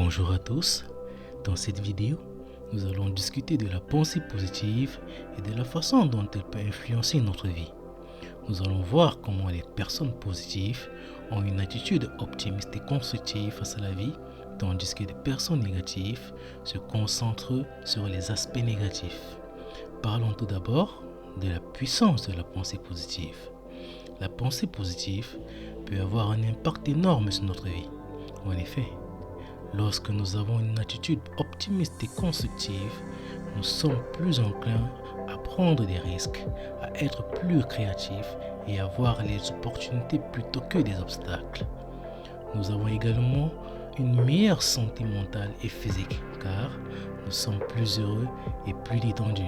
Bonjour à tous. Dans cette vidéo, nous allons discuter de la pensée positive et de la façon dont elle peut influencer notre vie. Nous allons voir comment les personnes positives ont une attitude optimiste et constructive face à la vie, tandis que les personnes négatives se concentrent sur les aspects négatifs. Parlons tout d'abord de la puissance de la pensée positive. La pensée positive peut avoir un impact énorme sur notre vie. En effet, lorsque nous avons une attitude optimiste et constructive, nous sommes plus enclins à prendre des risques, à être plus créatifs et à voir les opportunités plutôt que des obstacles. Nous avons également une meilleure santé mentale et physique car nous sommes plus heureux et plus détendus.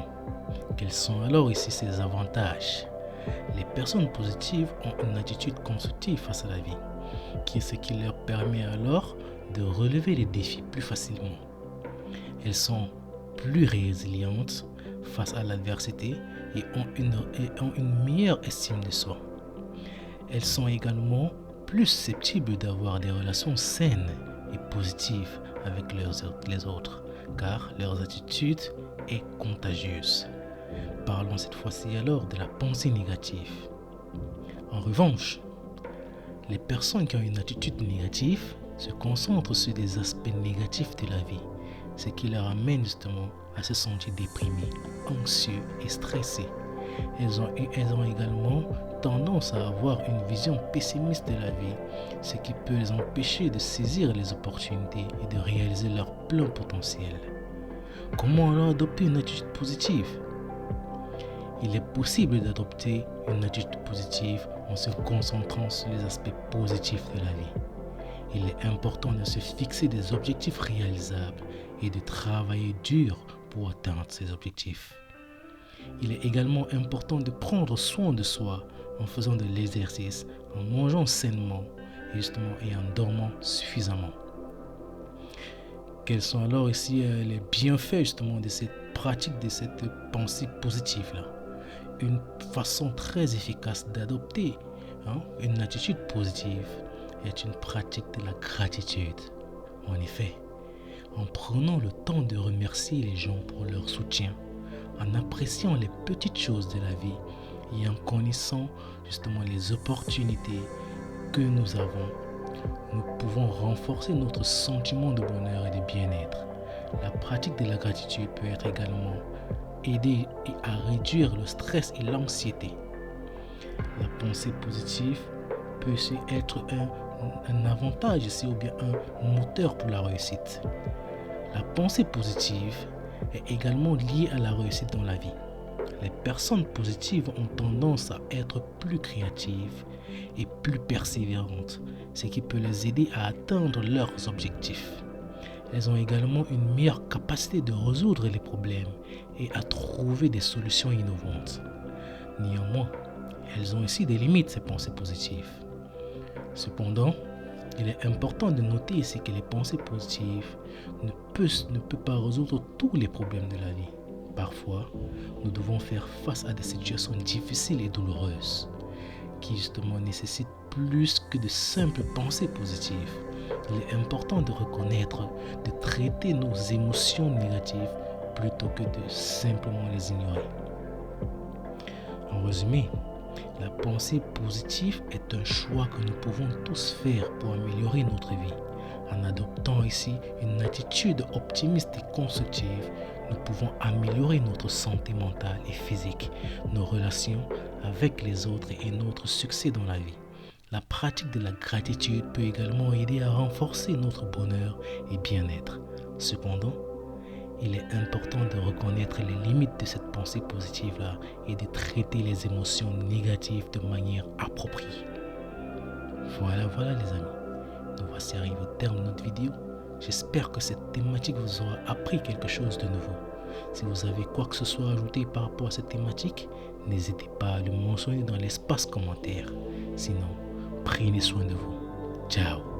Quels sont alors ici ces avantages? Les personnes positives ont une attitude constructive face à la vie, ce qui leur permet alors de relever les défis plus facilement. Elles sont plus résilientes face à l'adversité et ont une meilleure estime de soi. Elles sont également plus susceptibles d'avoir des relations saines et positives avec les autres, car leur attitude est contagieuse. Parlons cette fois-ci alors de la pensée négative. En revanche, les personnes qui ont une attitude négative se concentrent sur des aspects négatifs de la vie, ce qui leur amène justement à se sentir déprimés, anxieux et stressés. Elles ont également tendance à avoir une vision pessimiste de la vie, ce qui peut les empêcher de saisir les opportunités et de réaliser leur plein potentiel. Comment alors adopter une attitude positive? Il est possible d'adopter une attitude positive en se concentrant sur les aspects positifs de la vie. Il est important de se fixer des objectifs réalisables et de travailler dur pour atteindre ces objectifs. Il est également important de prendre soin de soi en faisant de l'exercice, en mangeant sainement et en dormant suffisamment. Quels sont alors ici les bienfaits justement de cette pratique, de cette pensée positive-là? Une façon très efficace d'adopter une attitude positive est une pratique de la gratitude. En effet, en prenant le temps de remercier les gens pour leur soutien, en appréciant les petites choses de la vie et en connaissant justement les opportunités que nous avons, nous pouvons renforcer notre sentiment de bonheur et de bien-être. La pratique de la gratitude peut être également aider à réduire le stress et l'anxiété. La pensée positive peut aussi être un avantage ici ou bien un moteur pour la réussite. La pensée positive est également liée à la réussite dans la vie. Les personnes positives ont tendance à être plus créatives et plus persévérantes, ce qui peut les aider à atteindre leurs objectifs. Elles ont également une meilleure capacité de résoudre les problèmes et à trouver des solutions innovantes. Néanmoins, elles ont aussi des limites, ces pensées positives. Cependant, il est important de noter ici que les pensées positives ne peuvent pas résoudre tous les problèmes de la vie. Parfois, nous devons faire face à des situations difficiles et douloureuses qui justement nécessitent plus que de simples pensées positives. Il est important de reconnaître, de traiter nos émotions négatives plutôt que de simplement les ignorer. En résumé, la pensée positive est un choix que nous pouvons tous faire pour améliorer notre vie. En adoptant ici une attitude optimiste et constructive, nous pouvons améliorer notre santé mentale et physique, nos relations avec les autres et notre succès dans la vie. La pratique de la gratitude peut également aider à renforcer notre bonheur et bien-être. Cependant, il est important de reconnaître les limites de cette pensée positive-là et de traiter les émotions négatives de manière appropriée. Voilà les amis. Nous voici arrivés au terme de notre vidéo. J'espère que cette thématique vous aura appris quelque chose de nouveau. Si vous avez quoi que ce soit à ajouter par rapport à cette thématique, n'hésitez pas à le mentionner dans l'espace commentaire. Sinon, prenez soin de vous. Ciao.